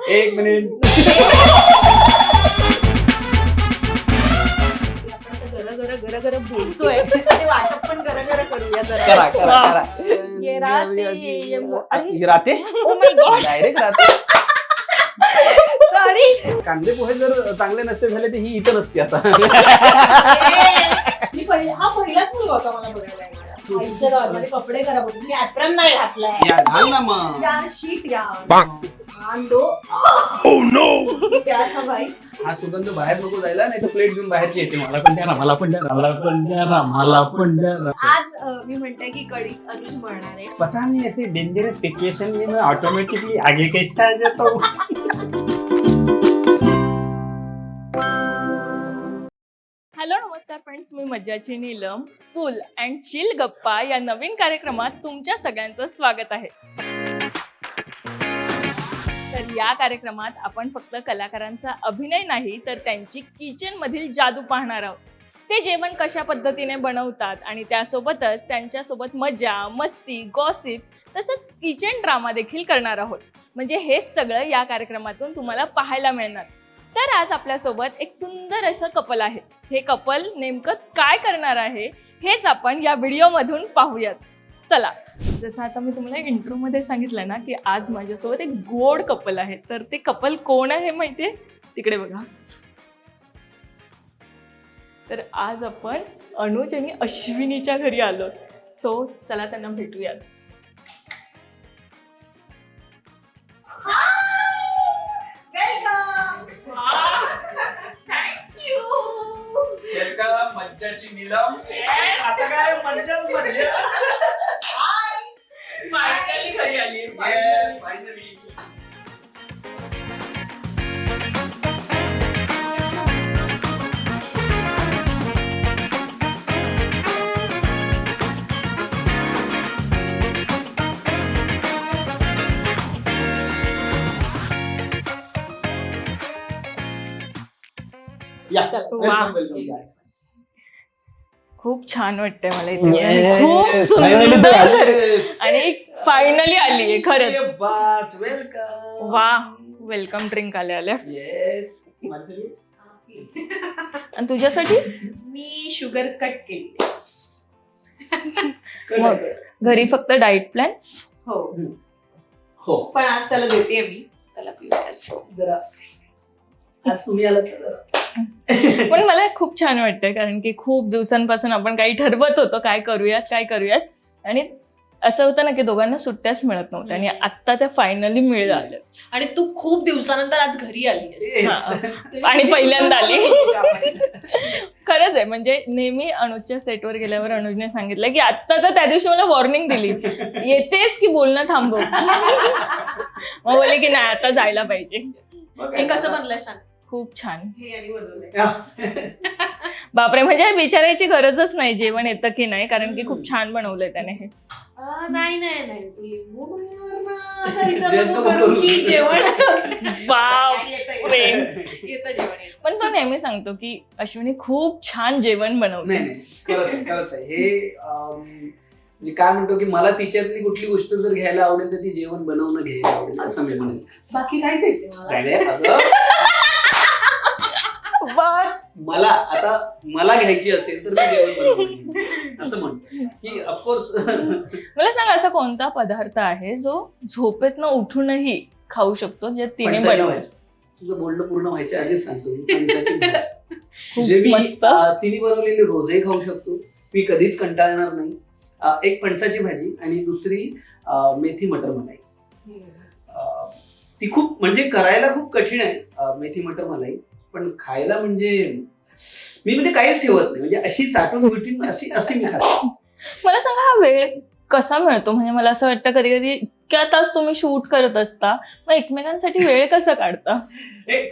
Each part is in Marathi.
एक मिनिट. घर बोलतोय ते वाटप पण घर करूया जरा. करा करा करा. ये राते. राते ओ माय गॉड, डायरेक्ट राते. सॉरी. कांदे पोहे जर चांगले नसते झाले तर ही इथं नसते आता. मी हा पहिलाच मुलगा होता मला बघायला येणारा. आईच्या गावामध्ये कपडे करा बघून मी ऍप्रन नाही घातलाय. या घाल ना मग. यार शीट यार. आंदो. Oh no. क्या था भाई. हा सुगंध बाहेर नको जायला, नाही तर प्लेट घेऊन बाहेरची येते. मला पण द्या ना, मला पण द्या ना, मला पण द्या ना, मला पण द्या ना. आज मी म्हणते की कढी अनुज म्हणणार आहे. पता नहीं ऐसे डेंजरस सिचुएशन में मैं ऑटोमेटिकली आगे कैसे आ जाता हूँ. हॅलो नमस्कार फ्रेंड्स, मी मज्जाची नीलम. चूल अँड चिल गप्पा या नवीन कार्यक्रमात तुमच्या सगळ्यांचं स्वागत आहे. तर या कार्यक्रमात आपण फक्त कलाकारांचा अभिनय नाही तर त्यांची किचन मधील जादू पाहणार आहोत. ते जेवण कशा पद्धतीने बनवतात आणि त्यासोबतच त्यांच्यासोबत मजा, मस्ती, गॉसिप तसंच किचन ड्रामा देखील करणार आहोत. म्हणजे हेच सगळं या कार्यक्रमातून तुम्हाला पाहायला मिळणार. तर आज आपल्यासोबत एक सुंदर असं कपल आहे. हे कपल नेमकं काय करणार आहे हेच आपण या व्हिडिओमधून पाहूयात. चला, जसं आता मी तुम्हाला इंट्रोमध्ये सांगितलं ना की आज माझ्यासोबत एक गोड कपल आहे. तर ते कपल कोण आहे माहितीये? तिकडे बघा. तर आज आपण अनुज आणि अश्विनीच्या घरी आलो. सो चला त्यांना भेटूयात. थँक्यू. वेलकम मज्जाची नीलम. आता काय मज्जा मज्जा. फायनली घरी आली. फायनली. या वा. वेलकम. खूप छान वाटतंय मला इथे. आणि खूप सुंदर आणि फायनली आलीये खरंच. वेलकम. वा, वेलकम ड्रिंक आल्या आल्या. येस. आणि तुझ्यासाठी मी शुगर कट केली. मग घरी फक्त डाएट प्लॅन्स. हो, हो. पण आज त्याला देते मी. त्याला पिऊयाच. जरा आज तुम्ही आलात तर जरा. पण मला खूप छान वाटतंय कारण की खूप दिवसांपासून आपण काही ठरवत होतो काय करूयात आणि असं होतं ना की दोघांना सुट्ट्याच मिळत नव्हत्या आणि आता त्या फायनली मिळाल्या. आणि तू खूप दिवसानंतर आज घरी आली आणि पहिल्यांदा आली. खरंच आहे. म्हणजे नेहमी अनुजच्या सेटवर गेल्यावर अनुजने सांगितलं की आत्ता तर त्या दिवशी मला वॉर्निंग दिली, येतेस की बोलणं थांबव. मग बोलले की नाही आता जायला पाहिजे. हे कसं बनलंय सांग. खूप छान. हे यांनी बनवलंय. बापरे, म्हणजे विचारायची गरजच नाही जेवण येतं की नाही, कारण की खूप छान बनवलंय त्याने हे. नाही तू लिंबू बनवणार ना असा विचार नको करू की जेवण. बापरे. येतं जेवण. पण तो नेहमी सांगतो की अश्विनी खूप छान जेवण बनवते. नाही खरंच आहे हे. मी काय म्हणतो की मला तिच्यातली कुठली गोष्ट जर घ्यायला आवडेल तर ती जेवण बनवणं घ्यायला आवडेल असं मी म्हणेन. बाकी काहीच येते मला घ्यायची असेल तर मी जेवण बनवणं असं म्हण की ऑफकोर्स. मला सांग, असा कोणता पदार्थ आहे जो झोपेतनं उठूनही खाऊ शकतो जे तिने बनवलं? तुझं बोलणं पूर्ण व्हायच्या आधीच सांगतो मी. खूप जे मी मस्त. तिने बनवलेली रोजही खाऊ शकतो, मी कधीच कंटाळणार नाही. एक फणसाची भाजी आणि दुसरी मेथी मटर मलाई. ती खूप म्हणजे करायला खूप कठीण आहे मेथी मटर मलाई, पण खायला म्हणजे काहीच ठेवत नाही. म्हणजे अशी चाटून बिटून अशी मी खाते. मला सांगा, हा वेळ कसा मिळतो? म्हणजे मला असं वाटतं कधी कधी इतक्या तास तुम्ही शूट करत असता, मग एकमेकांसाठी वेळ कसा काढता?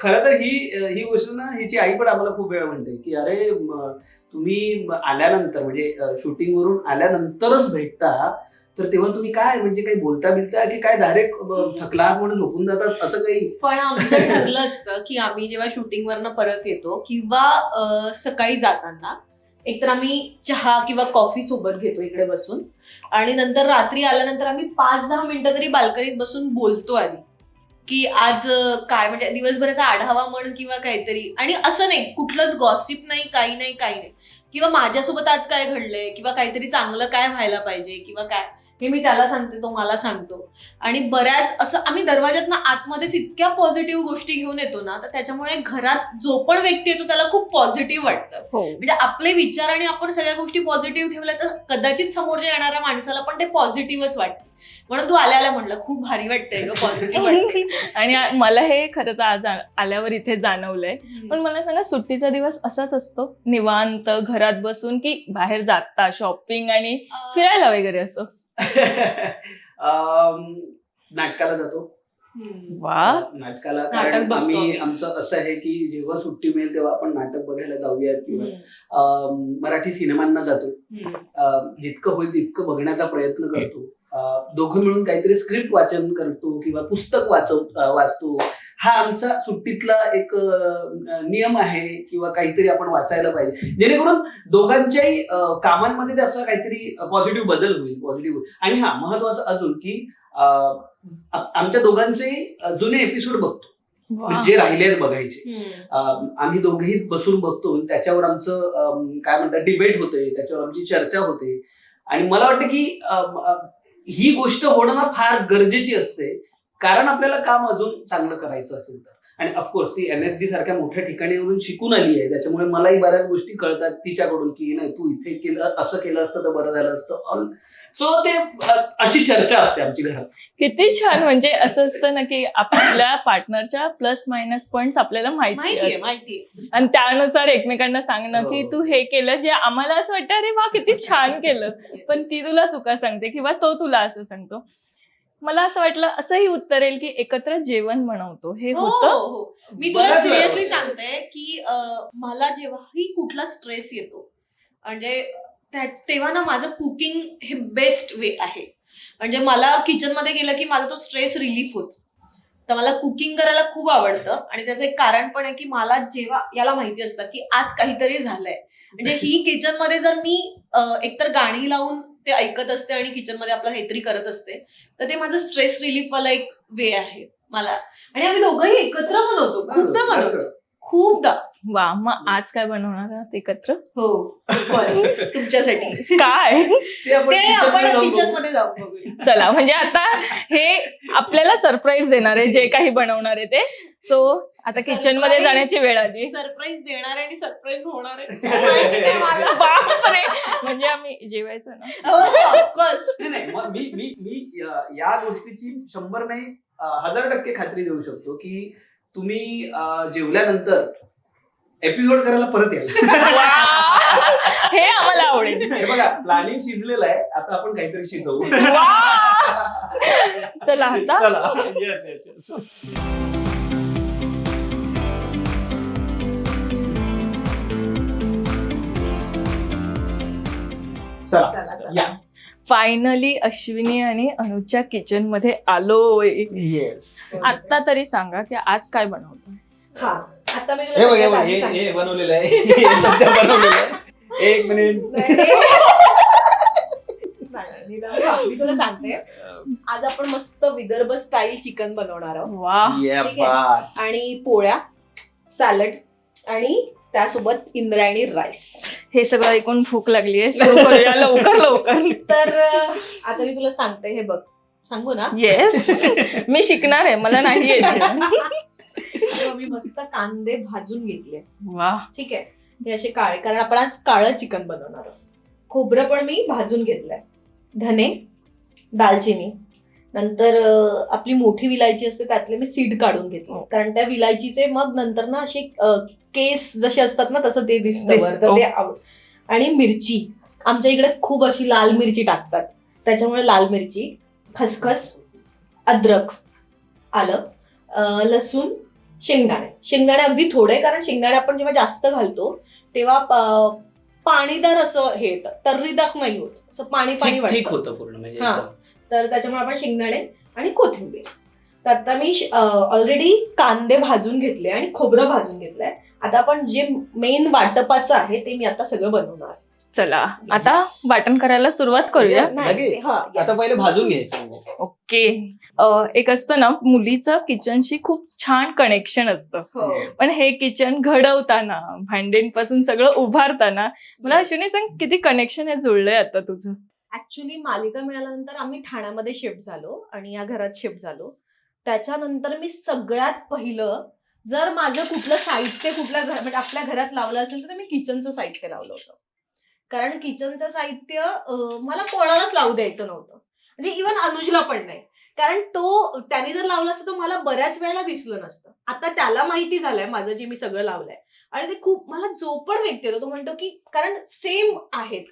खरं तर ही गोष्ट ना, हिची आई पण आम्हाला खूप वेळ म्हणते की अरे तुम्ही आल्यानंतर म्हणजे शूटिंग वरून आल्यानंतरच भेटता, तर तेव्हा तुम्ही काय म्हणजे काही बोलता की काय डायरेक्ट थकला म्हणून झोपून जातात असं काही? पण आमचं ठरलं असतं की आम्ही जेव्हा शूटिंग वरनं परत येतो किंवा सकाळी जाताना एकतर आम्ही चहा किंवा कॉफी सोबत घेतो इकडे बसून, आणि नंतर रात्री आल्यानंतर आम्ही 5-10 मिनिटं तरी बाल्कनीत बसून बोलतो आधी की आज काय म्हणजे दिवसभराचा आढावा म्हण किंवा काहीतरी, आणि असं नाही कुठलंच गॉसिप नाही, काही नाही किंवा माझ्यासोबत आज काय घडलंय किंवा काहीतरी चांगलं काय व्हायला पाहिजे किंवा काय, हे मी त्याला सांगते, तो मला सांगतो. आणि बऱ्याच असं आम्ही दरवाज्यातनं आतमध्येच इतक्या पॉझिटिव्ह गोष्टी घेऊन येतो ना, तर त्याच्यामुळे घरात जो पण व्यक्ती येतो त्याला खूप पॉझिटिव्ह वाटतं. म्हणजे आपले विचार आणि आपण सगळ्या गोष्टी पॉझिटिव्ह ठेवल्या तर कदाचित समोरच्या येणाऱ्या माणसाला पण ते पॉझिटिव्हच वाटतं. म्हणून तू आल्याला म्हटलं खूप भारी वाटतंय ग, पॉझिटिव्ह वाटतंय. आणि मला हे खरं तर आज आल्यावर इथे जाणवलंय. पण मला सांगा, सुट्टीचा दिवस असाच असतो निवांत घरात बसून, की बाहेर जाता शॉपिंग आणि फिरायला वगैरे असं? नाटकाला जातो. वा, नाटकाला, नाटक कारण बघतो आम्ही आम्ही. आमचं असं आहे की जेव्हा सुट्टी मिळेल तेव्हा आपण नाटक बघायला जाऊयात किंवा मराठी सिनेमांना जातो. जितकं होईल तितकं बघण्याचा प्रयत्न करतो. दोघं मिळून काहीतरी स्क्रिप्ट वाचन करतो किंवा पुस्तक वाचतो. हा आमचा सुट्टीतला एक नियम आहे, किंवा काहीतरी आपण वाचायला पाहिजे जेणेकरून दोघांच्याही कामांमध्ये असं काहीतरी पॉझिटिव्ह बदल होईल. आणि हा महत्वाचं अजून की आमच्या दोघांचे जुने एपिसोड बघतो, जे राहिले आहेत बघायचे. आम्ही दोघेही बसून बघतो, त्याच्यावर आमचं काय म्हणतात डिबेट होते, त्याच्यावर आमची चर्चा होते. आणि मला वाटतं की ही गोष्ट होणं ना फार गरजेची असते, कारण आपल्याला काम अजून चांगलं करायचं असेल तर. आणि ऑफकोर्स ती NSD सारख्या मोठ्या ठिकाणी येऊन शिकून आली आहे, त्याच्यामुळे मलाही बऱ्याच गोष्टी कळतात तिच्याकडून की नाही तू इथे केलं, असं केलं असतं तर बरं झालं असतं. सो ते अशी चर्चा असते आमची घरात. किती छान. म्हणजे असं असतं ना की आपल्या पार्टनरच्या प्लस मायनस पॉइंट्स आपल्याला माहिती माहितीये. आणि त्यानुसार एकमेकांना सांगणं की तू हे केलं, जे आम्हाला असं वाटतं अरे वा किती छान केलं, पण ती तुला चुका सांगते किंवा तो तुला असं सांगतो. मला असं वाटलं असंही उत्तर येईल की एकत्र जेवण बनवतो, हे होतं. हो. मी तुला सिरियसली सांगते की मला जेव्हाही कुठला स्ट्रेस येतो, म्हणजे तेव्हा ना माझं कुकिंग हे बेस्ट वे आहे. म्हणजे मला किचनमध्ये गेलं की माझा तो स्ट्रेस रिलीफ होतो. तर मला कुकिंग करायला खूप आवडतं, आणि त्याचं एक कारण पण आहे की मला जेव्हा याला माहिती असतं की आज काहीतरी झालंय, म्हणजे ही किचनमध्ये जर मी एकतर गाणी लावून ते ऐकत असते आणि किचनमध्ये आपलं काहीतरी करत असते, तर ते माझं स्ट्रेस रिलीफ वाला एक वे आहे मला. आणि आम्ही दोघंही एकत्र बनवतो, खूपदा. वा, मग आज काय बनवणार आहात एकत्र? हो, तुमच्यासाठी काय ते आपण किचन मध्ये जाऊ बघूया. चला, म्हणजे आता हे आपल्याला सरप्राईज देणार आहे जे काही बनवणार आहे ते. सो आता किचन मध्ये जाण्याची वेळ आली. सरप्राईज देणार आहे आणि सरप्राईज होणार आहे. बापरे, म्हणजे आम्ही जेवायचं ना. ऑफकोर्स. नाही, मग मी या गोष्टीची 100 नाही 1000% खात्री देऊ शकतो की तुम्ही जेवल्यानंतर एपिसोड करायला परत याल. हे आम्हाला आवडेल. हे बघा, प्लॅनिंग शिजलेलं आहे, आता आपण काहीतरी शिजवू. चला आता. चला. चला. फायनली अश्विनी आणि अनुजच्या किचन मध्ये आलोय. येस. आता तरी सांगा की आज काय बनवतो? हा, आता मी हे बघा, हे बनवलेलं आहे. हे सध्या बनवलेलं आहे. 1 मिनिट. मी तुला सांगते, आज आपण मस्त विदर्भ स्टाईल चिकन बनवणार आहोत. वा. आणि पोळ्या, सॅलड आणि त्यासोबत इंद्रायणी राईस. हे सगळं ऐकून भूक लागली आहे. सुरू करूया लवकर. तर आता मी तुला सांगते, हे बघ, सांगू ना? येस, मी शिकणार आहे, मला नाही यायचे. मी मस्त कांदे भाजून घेतले. वा. ठीक आहे, हे असे काळे, कारण आपण आज काळं चिकन बनवणार आहोत. खोबरं पण मी भाजून घेतलंय. धने, दालचिनी, नंतर आपली मोठी विलायची असते त्यातले मी सीड काढून घेतले, कारण त्या विलायचीचे मग नंतर ना असे केस जसे असतात ना तसं ते दिसतं. तर ते आणि मिरची, आमच्या इकडे खूप अशी लाल मिरची टाकतात, त्याच्यामुळे लाल मिरची, खसखस, अद्रक, आलं, लसूण, शेंगदाणे अगदी थोडे, कारण शेंगदाणे आपण जेव्हा जास्त घालतो तेव्हा पाणीदार असं हे येतं, तर्रीदार नाही होत, असं पाणी ठीक होतं पूर्ण. म्हणजे तर त्याच्यामुळे आपण शेंगदाणे आणि कोथिंबीर. तर आता मी ऑलरेडी कांदे भाजून घेतले आणि खोबरं भाजून घेतलंय. आता आपण जे मेन वाटपाचं आहे ते मी आता सगळं बनवणार. चला आता वाटण करायला सुरुवात करूया. नाही, लगेच? हा, yes. आता पहिले भाजून घ्यायचं म्हणजे. ओके. एक असतं ना, मुलीचं किचनशी खूप छान कनेक्शन असतं, हो. पण हे किचन घडवताना, भांड्यांपासून सगळं उभारताना मला अश्विनी सांग, किती कनेक्शन हे जुळलंय आता तुझं? ऍक्च्युली मालिका मिळाल्यानंतर आम्ही ठाण्यामध्ये शिफ्ट झालो आणि या घरात शिफ्ट झालो. त्याच्यानंतर मी सगळ्यात पहिलं जर माझं कुठलं साहित्य म्हणजे आपल्या घरात लावलं असेल तर मी किचनचं साहित्य लावलं होतं. कारण किचनचं साहित्य मला कोणालाच लावू द्यायचं नव्हतं, म्हणजे इव्हन अनुजला पण नाही. कारण त्याने जर लावलं असतं तर मला बऱ्याच वेळेला दिसलं नसतं. आता त्याला माहिती झालंय माझं जे मी सगळं लावलंय, आणि ते खूप मला जो पण व्यक्ती येतो तो म्हणतो की कारण सेम आहेत,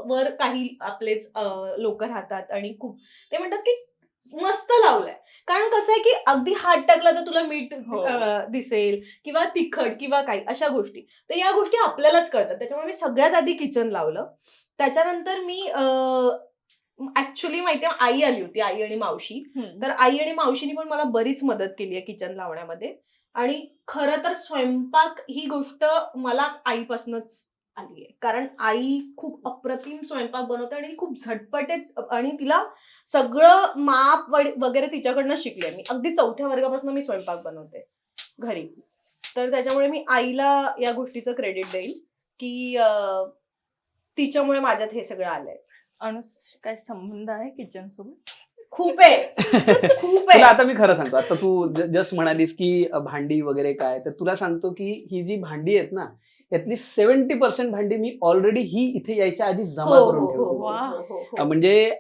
वर काही आपलेच लोक राहतात आणि खूप ते म्हणतात की मस्त लावलंय. कारण कसं आहे की अगदी हात टाकला तर तुला मीठ हो. दिसेल किंवा तिखट किंवा काही अशा गोष्टी, तर या गोष्टी आपल्यालाच कळतात. त्याच्यामुळे मी सगळ्यात आधी किचन लावलं. त्याच्यानंतर मी ऍक्च्युली माहितीये आई आली होती, आई आणि मावशी. तर आई आणि मावशीनी पण मला बरीच मदत केली आहे किचन लावण्यामध्ये. आणि खरं तर स्वयंपाक ही गोष्ट मला आईपासूनच आली आहे. कारण आई खूप अप्रतिम स्वयंपाक बनवते आणि खूप झटपट आहे आणि तिला सगळं माप वगैरे तिच्याकडनं शिकले मी. अगदी 4थ्या वर्गापासून मी स्वयंपाक बनवते घरी. तर त्याच्यामुळे मी आईला या गोष्टीचं क्रेडिट देईल की तिच्यामुळे माझ्यात हे सगळं आलंय. काय संबंध आहे किचन सोबत? खूप आहे, खूप तुला आहे. आता मी खरं सांगतो, आता तू जस्ट म्हणालीस की भांडी वगैरे काय, तर तुला सांगतो की ही जी भांडी आहेत ना, यातली 70% भांडी मी ऑलरेडी ही इथे यायच्या आधी जमा करून ठेवली होती. वा. म्हणजे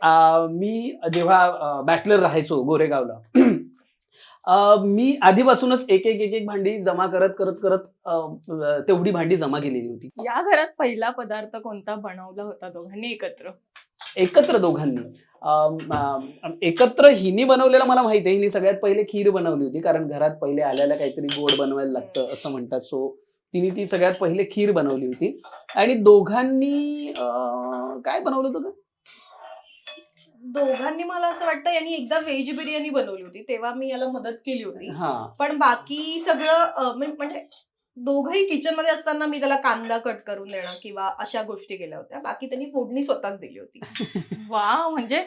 मी जेव्हा बॅचलर राहायचो गोरेगावला, मी आधीपासूनच एक एक भांडी जमा करत करत करत तेवढी भांडी जमा केलेली होती. या घरात पहिला पदार्थ कोणता बनवला होता दोघांनी एकत्र? एकत्र दोघांनी एकत्र हिनी बनवलेला मला माहिती आहे. हिने सगळ्यात पहिले खीर बनवली होती, कारण घरात पहिले आल्याला काहीतरी गोड बनवायला लागतं असं म्हणतात. सो तिने ती सगळ्यात पहिले खीर बनवली होती. आणि दोघांनी काय बनवलं होतं? दोघांनी मला असं वाटतं यांनी एकदा व्हेज बिर्याणी बनवली होती, तेव्हा मी याला मदत केली होती. हा, पण बाकी सगळं म्हणजे दोघंही किचन मध्ये असताना मी त्याला कांदा कट करून देणं किंवा अशा गोष्टी केल्या होत्या. बाकी त्यांनी फोडणी स्वतःच दिली होती. वा, म्हणजे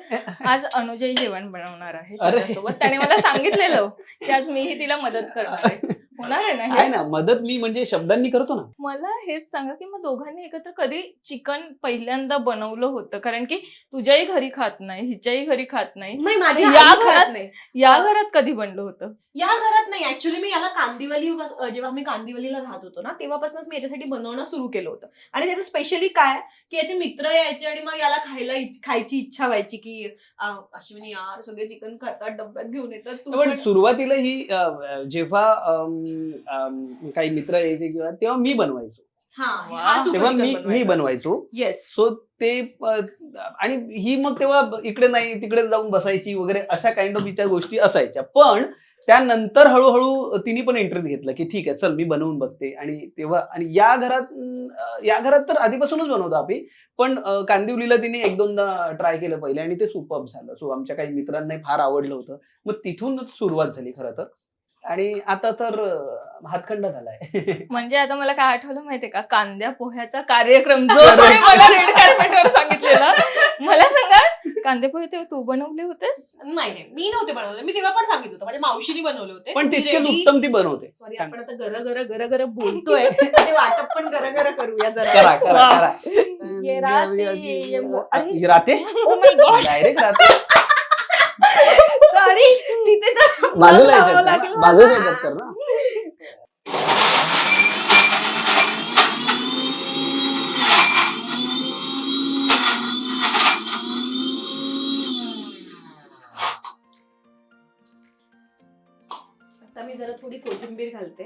आज अनुजही जेवण बनवणार आहे अरे. त्याच्यासोबत. त्याने मला सांगितलेलं की आज मीही तिला मदत करणार आहे. होणार आहे ना आहे हे? ना, मदत मी म्हणजे शब्दांनी करतो ना. मला हेच सांगा की मग दोघांनी एकत्र कधी चिकन पहिल्यांदा बनवलं होतं? कारण की तुझ्याही घरी खात नाही, हिच्याही घरी खात नाही. नाही, माझ्या या आई घरात- खात नाही. या घरात कधी बनलं होतं? या घरात नाही. ऍक्च्युली मी याला कांदिवली जेव्हा मी कांदिवलीला राहत होतो ना, तेव्हापासूनच मी याच्यासाठी बनवणं सुरू केलं होतं. आणि त्याचं स्पेशली काय की याचे मित्र यायचे आणि मग याला खायची इच्छा व्हायची की अश्विनी यार सगळे चिकन खातात, डब्यात घेऊन येतात, तू पण पण. सुरुवातीला ही जेव्हा काही मित्र यायचे किंवा तेव्हा मी बनवायचो, तेव्हा मी बनवायचो. येस. सो ते आणि ही मग तेव्हा इकडे नाही तिकडे जाऊन बसायची वगैरे, अशा काइंड ऑफ विचार गोष्टी असायच्या. पण त्यानंतर हळूहळू तिने पण इंटरेस्ट घेतला की ठीक आहे चल मी बनवून बघते. आणि तेव्हा आणि या घरात तर आधीपासूनच बनवतो आम्ही, पण कांदिवलीला तिने 1-2दा ट्राय केलं पहिले आणि ते सुपर्ब झालं. सो आमच्या काही मित्रांनाही फार आवडलं होतं. मग तिथूनच सुरुवात झाली खरं तर. आणि आता तर हातखंडा झालाय. म्हणजे आता मला काय आठवलं माहितीये का, कांद्या पोह्याचा कार्यक्रम जो तुम्ही मला रेड कार्पेटवर सांगितलेला. मला सांगा, कांदे पोहे तेव्हा तू बनवले होतेस? नाही, मी नव्हते बनवले. मी तेव्हा पण सांगितलं होतं माझ्या मावशीने बनवले होते. पण तितकेच उत्तम ती बनवते. सॉरी, आपण आता गर बोलतोय ते वाटप पण गर करूया जरा. करा करा करा. ये राते. राते ओ माय गॉड, डायरेक्ट राते. सॉरी, तिथे तर बाजूला लावावं याच्यात लागेल कर ना, मला. बाजूला याच्यात कर ना. आता मी जरा थोडी कोथिंबीर घालते,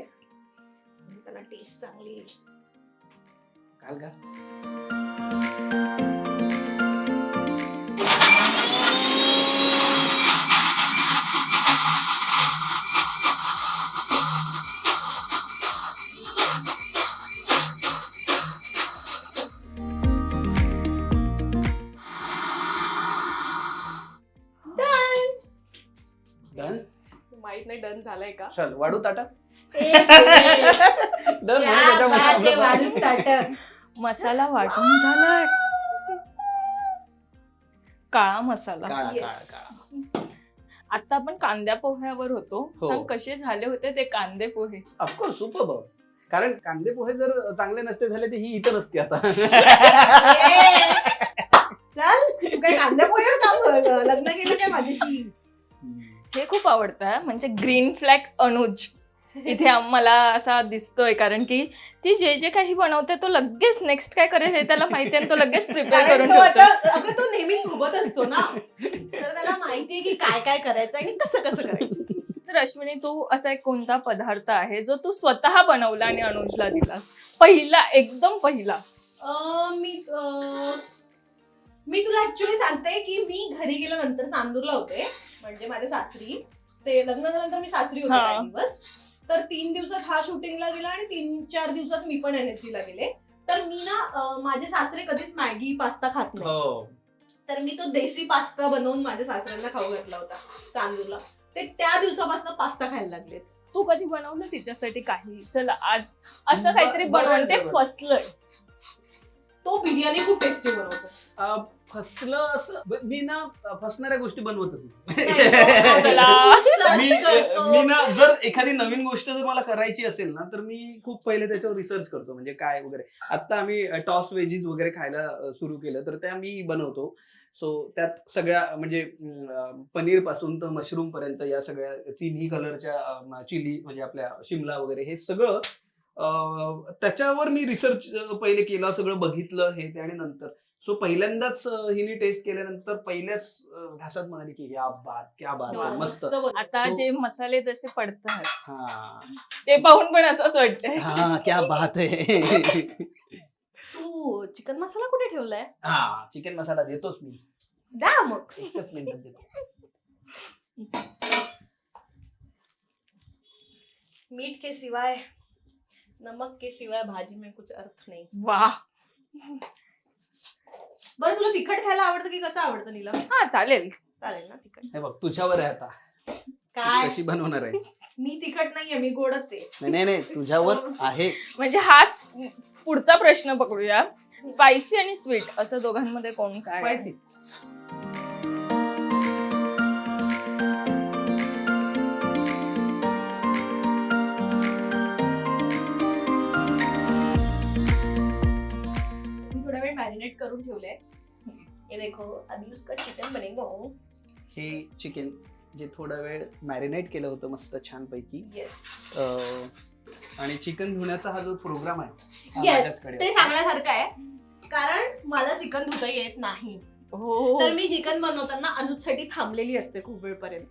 त्याला टेस्ट चांगली येईल. घाल घाल. डन. माहित नाही डन झालंय का. चल वाढू ताटा. एक मिनिट. डन क्या बात आहे, वाढून ताटं. मसाला वाटून झालाय. काळा मसाला. काळा Yes. काळा काळा. आता आपण कांद्या पोह्यावर होतो. हो. सांग कसे झाले होते ते कांदे पोहे? Of course super. कारण कांदे पोहे जर चांगले नसते झाले तर ही इथं नसते आता. चल तू काय कांद्या पोह्यावर काम लग्न केलं काय माझ्याशी? हे खूप आवडतं म्हणजे ग्रीन फ्लॅग अनुज इथे आम्हाला असा दिसतोय, कारण की ती जे जे काही बनवते तो लगेच नेक्स्ट काय करेल हे त्याला माहिती आहे, तो लगेच प्रिपेअर कारण करून तो ठेवतो. आता अगं तो नेहमी सोबत असतो ना, तर त्याला माहितीये की काय काय करायचं आणि कसं कसं करायचं. तर अश्विनी, तू असा एक कोणता पदार्थ आहे जो तू स्वतः बनवला आणि अनुजला दिलास? पहिला, एकदम पहिला. मी तुला ऍक्च्युली सांगते की मी घरी गेल्यानंतर चांदूरला होते, म्हणजे माझ्या सासरी. ते लग्न झाल्यानंतर मी सासरी होते हा. काही दिवस. तर 3 दिवसात हा शूटिंगला गेला आणि 3-4 दिवसात मी पण NSG ला गेले. तर मी ना माझे सासरे कधीच मॅगी पास्ता खात नाही, हो. तर मी तो देसी पास्ता बनवून माझ्या सासऱ्यांना खाऊ घातला होता चांदूरला. ते त्या दिवसापासून पास्ता खायला लागलेत. तू कधी बनवलं तिच्यासाठी काही? चल आज असं काहीतरी बनवून ते बरं. फसलंय. तो बिर्याणी खूप टेस्टी बनवतो. फसलं असं मी ना फसणाऱ्या गोष्टी बनवतच नाही. चला. मी मी ना जर एखादी नवीन गोष्ट जर मला करायची असेल ना तर मी खूप पहिले त्याच्यावर रिसर्च करतो, म्हणजे काय वगैरे. आता आम्ही टॉस वेजीज वगैरे खायला सुरू केलं तर त्या मी बनवतो. सो त्यात सगळ्या म्हणजे पनीर पासून तर मशरूम पर्यंत या सगळ्या तिन्ही कलरच्या चिली म्हणजे आपल्या शिमला वगैरे हे सगळं त्याच्यावर मी रिसर्च पहिले केलं, सगळं बघितलं हे ते. आणि नंतर सो पहिल्यांदाच हिने टेस्ट केल्यानंतर पहिल्याच घासात म्हणाली की क्या बात आहे, मस्त. आता So- जे मसाले तसे पडतात हा ते पाहून पण असंच वाटतंय. हा क्या बात आहे. तू चिकन मसाला कुठे ठेवलाय? हा चिकन मसाला देतोच मी. द्या मग. एकच मिनिटात देतो. मीठ के सिवाय, नमक के सिवाय भाजी में कुछ अर्थ नहीं. वा. बरं तुला तिखट खायला आवडतं की कसं आवडतं नीलम? हा चालेल. चालेल ना तिखट. हे बघ तुझ्यावर आहे आता, काय कशी बनवणार आहे. मी तिखट नाहीये, मी गोडच आहे. नाही तुझ्यावर आहे. म्हणजे हाच पुढचा प्रश्न पकडूया. स्पायसी आणि स्वीट असं दोघांमध्ये कोण काय आहे? स्पायसी. मी थोडा वेळ मॅरिनेट करून ठेवलंय. ये देखो अभी उसका चिकन बनेगा. हे चिकन जे थोडा वेळ मॅरिनेट केलं होतं मस्त छान पैकी. येस आणि चिकन धुण्याचा हा जो प्रोग्राम आहे हा येस, माझ्याचकडे ते असतो. सांगण्यासारखं आहे. कारण मला चिकन धुता येत नाही, हो. तर मी चिकन बनवताना अनुजसाठी थांबलेली असते खूप वेळपर्यंत.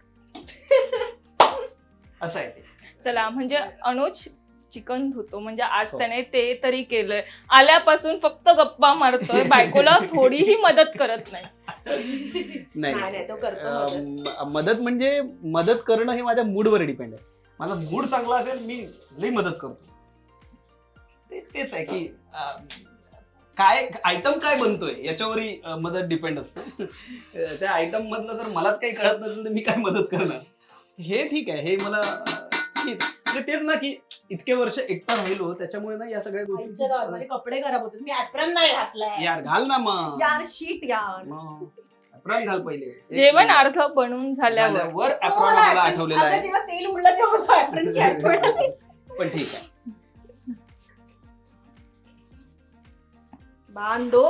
असं आहे ते. चला, म्हणजे अनुज चिकन धुतो म्हणजे आज हो. त्याने ते तरी केलंय. आल्यापासून फक्त गप्पा मारतोय, बायकोला थोडीही मदत करत नाही. नाही, तो करतो मदत. मदत म्हणजे मदत करणं हे माझ्या मूडवर डिपेंड आहे. माझा मूड चांगला असेल मी लई मदत करतो. तेच आहे की काय आयटम काय बनतोय याच्यावरही मदत डिपेंड असते. त्या आयटम मधलं जर मलाच काही कळत नसेल तर मी काय मदत करणार. हे ठीक आहे, हे मला म्हणजे तेच ना की इतके वर्ष एकटा राहिलो त्याच्यामुळे ना या सगळ्या आईच्या गावात माझे कपडे खराब होते, मी ऍप्रन नाही घातलाय. यार घाल ना मग. यार शीट यार. ऍप्रॉन घाल पहिले. जेवण अर्ध बनवून झाल्यावर झाल्यावर तो ऍप्रॉन मला मला apron- आठवलेला आता आहे. जेव्हा तेल उडलं तेव्हा मला ऍप्रनची आठवण आली. पण ठीक आहे. बांधो.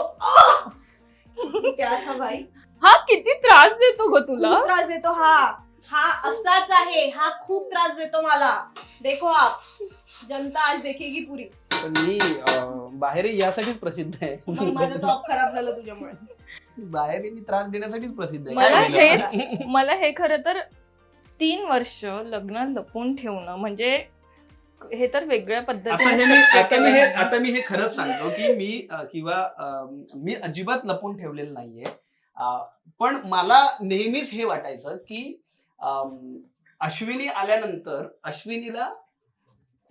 क्या था भाई? हा किती त्रास देतो ग तुला. खूप त्रास देतो हा. हा असाच आहे, हा खूप त्रास देतो मला. देखो आप, जनता आज देखेगी पुरी. पण मी बाहेर यासाठीच प्रसिद्ध आहे. मग माझं टॉप खराब झालं तुझ्यामुळे. बाहेर मी त्रास देण्यासाठीच प्रसिद्ध आहे. मला काय बोलणार? हेच मला हे खरं तर 3 वर्ष लग्न लपवून ठेवणं म्हणजे हे तर वेगळ्या आता मी हे खरंच सांगतो की मी अजिबात लपून ठेवलेलं नाहीये. पण मला नेहमीच हे वाटायचं की अश्विनी आल्यानंतर अश्विनीला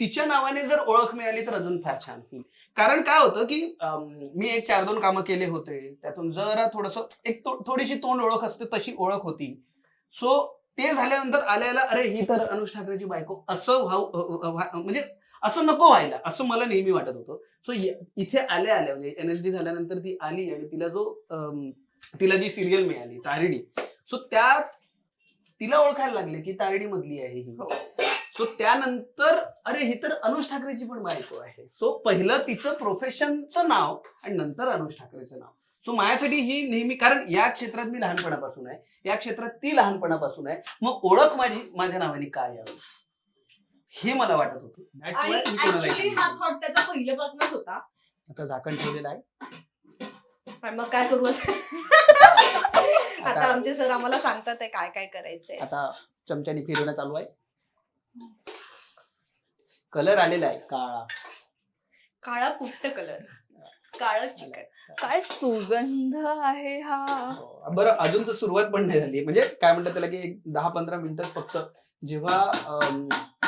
तिच्या नावाने जर ओळख मिळाली तर अजून फार छान होईल. कारण काय होतं की मी एक 4-2 कामं केले होते, त्यातून जरा थोडस थोडीशी तोंड ओळख असते तशी ओळख होती. सो ते झाल्यानंतर आल्याला अरे ही तर अनुज ठाकरेची बायको असं म्हणजे असं नको व्हायला, असं मला नेहमी वाटत होतं. सो इथे आल्या आल्या म्हणजे NSD झाल्यानंतर ती आली आणि तिला जी सिरियल मिळाली तारिणी, सो त्यात तिला ओळखायला लागले की तारिणी मधली आहे ही. सो त्यानंतर अरे ही तर अनुज ठाकरेची पण बायको आहे. सो पहिलं तिचं प्रोफेशनचं नाव आणि नंतर अनुज ठाकरेचं नाव. सो माझ्यासाठी ही नेहमी, कारण या क्षेत्रात मी लहानपणापासून आहे, या क्षेत्रात ती लहानपणापासून आहे, मग ओळख माझ्या नावाने काय यावी हे मला वाटत होतं. That's आणि why मी कोणाला ऍक्च्युली एक हा दिली. थॉट त्याचा पहिल्यापासूनच होता. आता झाकण ठेवलेलं आहे. पण मग काय करू आता? आता आमचे सर आम्हाला सांगतात आहे काय काय करायचंय. आता चमच्याने फिरवणं चालू आहे. कलर आलेला आहे काळा. काळा कुट्ट कलर, काळं चिकन. काय सुगंध आहे हा. बरं, अजून तर सुरुवात पण नाही झाली. म्हणजे काय म्हणतात त्याला की 10-15 मिनिटं फक्त. जेव्हा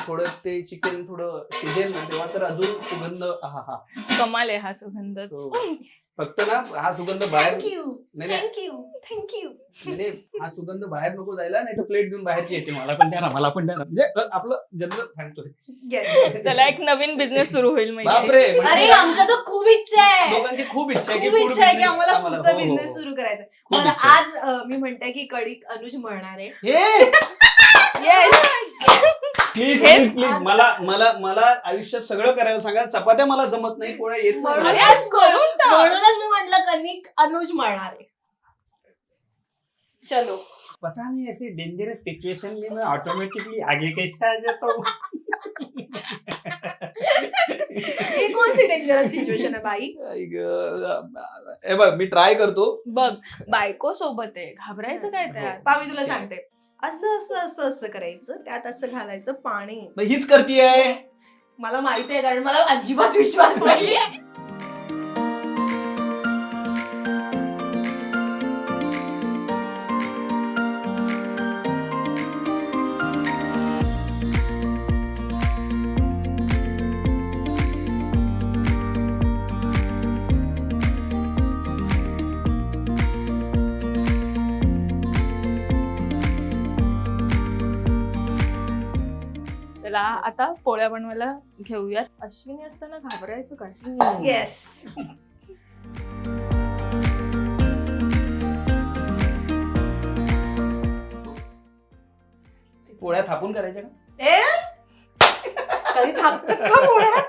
थोडं ते चिकन थोडं शिजेल ना तेव्हा तर अजून सुगंध हा कमाल आहे हा सुगंध. फक्त ना हा सुगंध बाहेर थँक्यू नाही नाही, थँक्यू थँक्यू. म्हणजे हा सुगंध बाहेर नको जायला, नाही तर प्लेट घेऊन बाहेरची येते. मला पण द्या ना, मला पण द्या ना. म्हणजे आपलं जनरल सांगतोय. चला एक नवीन बिझनेस सुरू होईल म्हणजे. बापरे, अरे म्हणजे आमचं तर खूप इच्छा आहे, लोकांची खूप इच्छा आहे खूप इच्छा आहे की आम्हाला आम्हाला- पुढचा हो, हो, बिझनेस हो. सुरू करायचा. खूप बरं, इच्छा आहे. आज मी म्हणते की कढी अनुज म्हणणार आहे. हे प्लीज हेच- प्लीज प्लीज मला आयुष्यात सगळं करायला सांगा. चपात्या मला जमत नाही, पोळ्या येत नाही मला. म्हणूनच करून टाक. म्हणूनच मी म्हटलं कणिक अनुज म्हणणार आहे. चलो. पता नहीं ऐसी डेंजरस सिचुएशन में मैं ऑटोमेटिकली आगे कैसे आ जाता हूँ. ही कोणती डेंजरस सिच्युएशन आहे बाई? हे बघ, मी ट्राय करतो. बघ बायको सोबत आहे, घाबरायचं काय त्यात. पा मी तुला सांगते, असं असं असं असं करायचं, त्यात असं घालायचं पाणी. मग हीच करतीये. मला माहिती आहे, कारण मला अजिबात विश्वास नाहीये. चला आता पोळ्या बनवायला घेऊयात. अश्विनी असताना घाबरायचं काय. येस. पोळ्या थापून करायच्या का? ए कधी थांबतात का पोळ्या?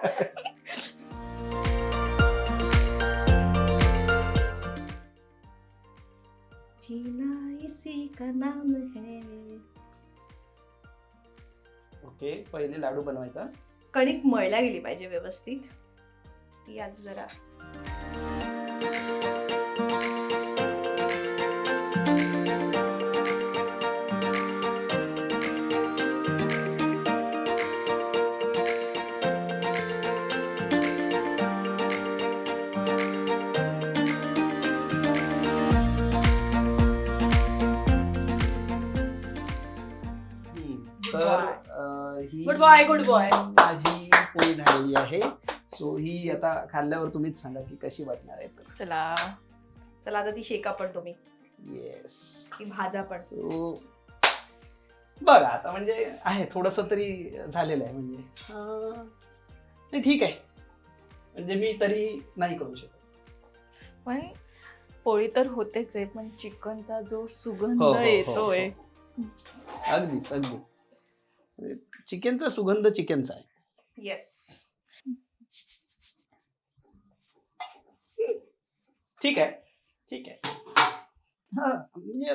जीना इसी का नाम है. ओके, पहिले लाडू बनवायचा. कणिक मळल्या गेली पाहिजे व्यवस्थित. ती आज जरा तर ही गुड बॉय गुड बॉय. माझी पोळी झालेली आहे. सो ही आता खाल्ल्यावर तुम्हीच सांगा की कशी वाटणार आहे. तर चला चला आता ती शेका पण तुम्ही, येस. ती भाजा पण. सो बघा आता म्हणजे आहे थोडस तरी झालेलं आहे. म्हणजे नाही, ठीक आहे. म्हणजे मी तरी नाही करू शकत. पण पोळी तर होतेच आहे, पण चिकनचा जो सुगंध हो, हो, हो, येतोय. अगदीच अगदी. चिकनचा सुगंध चिकनचा आहे. येस. ठीक आहे, ठीक आहे. हा म्हणजे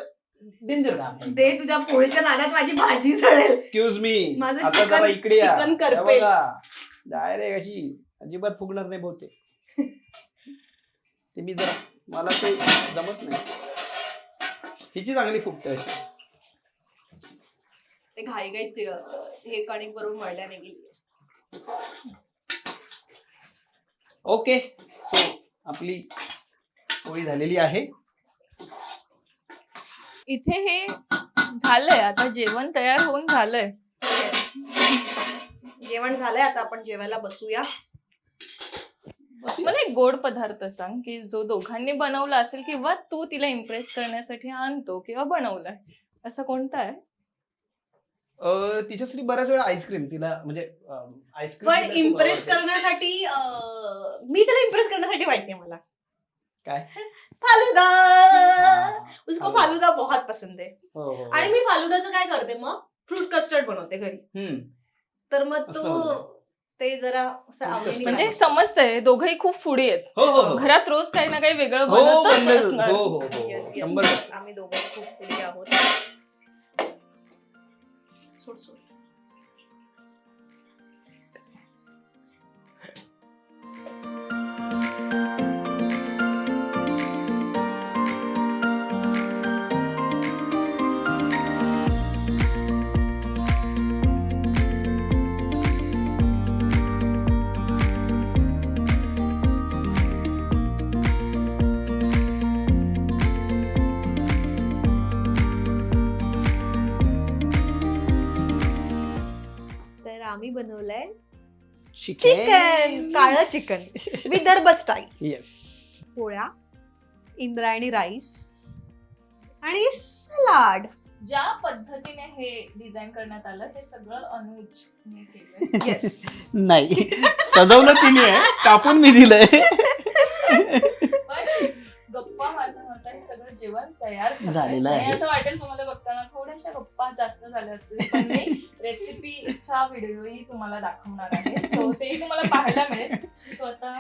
डेंजर काम आहे. दे तुझ्या पोळीच्या नादात माझी भाजी जळेल. एक्सक्यूज मी, माझं आता चिकन- जरा इकडे या. चिकन या करपेल. बघा, डायरेक्ट अशी अजिबात फुगणार नाही बहुतेक. ते मी जरा, मला ते जमत नाही. हिची चांगली फुगते अशी. ते घाईघाईत हे कणिक बरोबर मळल्याने गेली. ओके, सो आपली पोळी झालेली आहे. इथे हे झालंय, आता जेवण तयार होऊन झालंय. जेवण झालंय, आता आपण जेवायला बसूया. मला एक गोड पदार्थ सांग की जो दोघांनी बनवला असेल किंवा तू तिला इम्प्रेस करण्यासाठी आणतो किंवा बनवलाय, असं कोणता आहे? तिच्यासाठी बऱ्याच वेळा आईस्क्रीम तिला म्हणजे आईस्क्रीम पण इम्प्रेस करण्यासाठी मी त्याला इम्प्रेस करण्यासाठी माहितीये मला काय फालुदा. हा, उसको फालुदा. फालुदा बहुत पसंद आहे. हो, हो, हो. आणि मी फालुदाचं काय करते मग फ्रूट कस्टर्ड बनवते घरी. हम्म. तर मग असं तो होतं. ते जरा असं Fruit आवडीने custard. म्हणजे खाते. समजतंय दोघंही खूप फुडी आहेत. हो हो हो घरात रोज काही ना काही वेगळं हो बनतच बनलं. असणार. हो हो हो Yes, yes. 100%. आम्ही दोघं खूप फुडी आहोत. सोड सोड. तर आम्ही बनवलंय चिकन, काळं चिकन विदर्भ स्टाईल. येस. पोळ्या, इंद्रायणी राईस आणि सलाड. ज्या पद्धतीने हे डिझाईन करण्यात आलं हे सगळं अनुजने केलं. येस. नाही सजवलं तिने आहे, कापून मी दिलंय. पण गप्पा मारता मारता हे सगळं जेवण तयार झालेलं आहे. आणि असं वाटेल तुम्हाला बघताना थोड्याशा गप्पा जास्त झाल्या असतील पण मी रेसिपीचा व्हिडिओही तुम्हाला दाखवणार आहे. सो तेही तुम्हाला पाहायला मिळेल. सो आता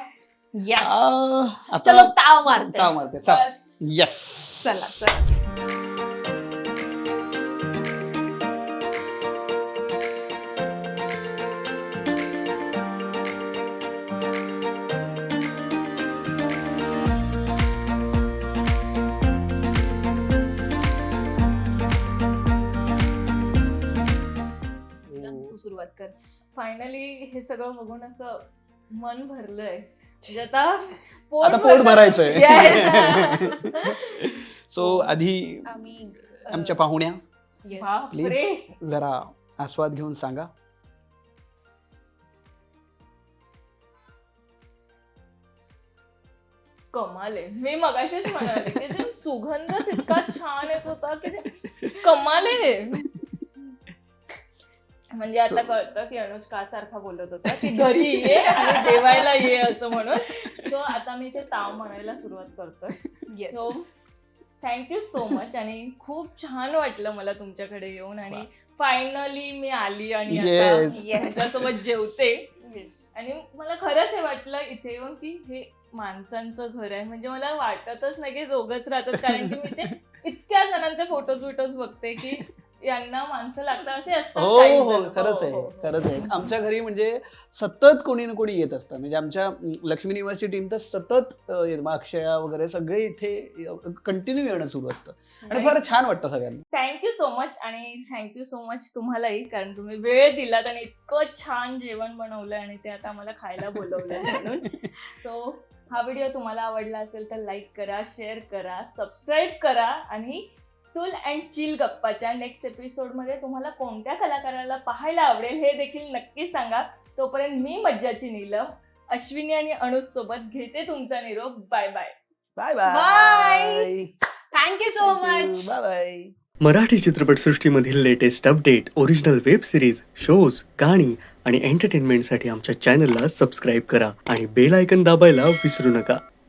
येस. आता चलो ताव मारते. ताव मारते चल. बस. येस. चला चला. तू सुरुवात कर. फायनली हे सगळं बघून असं मन भरलंय. म्हणजे आता आता पोट भरायचंय. Yes. सो आधी आम्ही आमच्या पाहुण्या येस. बापरे. प्लीज जरा आस्वाद घेऊन सांगा. कमाल आहे. मी मगाशीच म्हणाले की ते सुगंधच इतका छान येत होता की ते कमाल आहे. म्हणजे आता कळतं की अनुज का सारखा बोलत होता की घरी ये आणि जेवायला ये असं म्हणून. सो आता मी ते ताव म्हणायला सुरुवात करतोय. Yes. So thank you so much आणि खूप छान वाटलं मला तुमच्याकडे येऊन आणि फायनली मी आली आणि आता Yes. Yes. तुमच्यासोबत जेवते. येस. आणि मला खरंच हे वाटलं इथे येऊन की हे माणसांचं घर आहे. म्हणजे मला वाटतच नाही की दोघंच राहतात कारण की मी ते इतक्या जणांचे फोटोज बघते की यांना माणसं लागतात असे असतात हो काही हो जण. खरंच आहे हो, हो, हो. खरंच आहे. आमच्या घरी म्हणजे सतत कोणी ना कोणी येत असतं. म्हणजे आमच्या लक्ष्मी निवासची टीम तर सतत अक्षया वगैरे सगळे इथे कंटिन्यू येणं सुरू असतं आणि फार छान वाटतं सगळ्यांना. थँक्यू सो मच आणि थँक्यू सो मच तुम्हालाही कारण तुम्ही वेळ दिलात आणि इतकं छान जेवण बनवलं आणि ते आता आम्हाला खायला बोलवलं म्हणून. सो हा व्हिडिओ तुम्हाला आवडला असेल तर लाईक करा, शेअर करा, सबस्क्राईब करा आणि चूल अँड चिल गप्पाच्या नेक्स्ट एपिसोडमध्ये तुम्हाला कोणत्या कलाकाराला पाहायला आवडेल हे देखील नक्की सांगा. तोपर्यंत मी मज्जाची नीलम अश्विनी आणि अनुज सोबत घेते तुमचा निरोप. Bye bye. Bye Bye. Thank you so much. Bye bye. Marathi चित्रपटसृष्टीमधील latest update, original web series, shows, गाणी आणि एंटरटेनमेंटसाठी आमच्या चॅनलला सबस्क्राईब करा आणि बेल आयकन दाबायला विसरू नका.